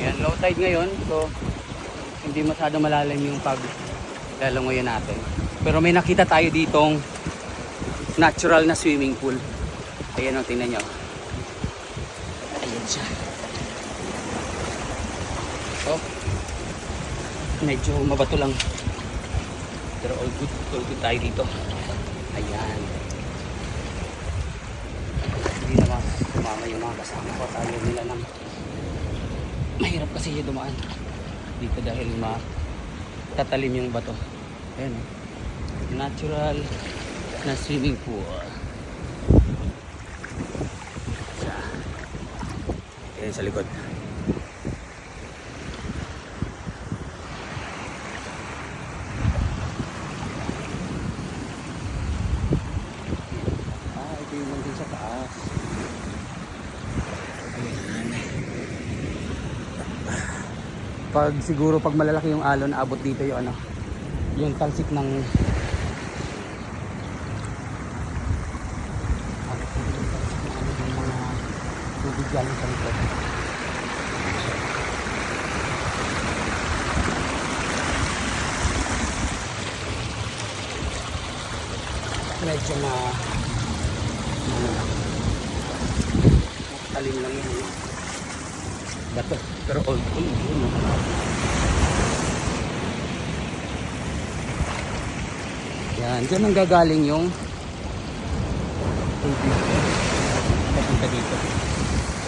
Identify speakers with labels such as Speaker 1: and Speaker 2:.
Speaker 1: Ayan, low tide ngayon. So, hindi masyado malalim yung paglalangoyan natin. Pero may nakita tayo ditong natural na swimming pool. Ayan o, tingnan nyo. Ayan siya. So, medyo mabato lang. Pero all good tayo dito. Ayan. Hindi naman sumama yung mga kasama ko. Tayo nila ng mahirap kasi yung dumaan dito dahil tatalim yung bato. Ayan o. Natural na swimming pool. Ayan sa likod. Ito yung nandun sa taas. Siguro pag malalaki yung alon, abot dito yung ano, yung talsik ng mga tubig galing sa likod. Medyo talim lang yun bato, pero old yun. Yan, dyan ang gagaling yung tubig papunta dito.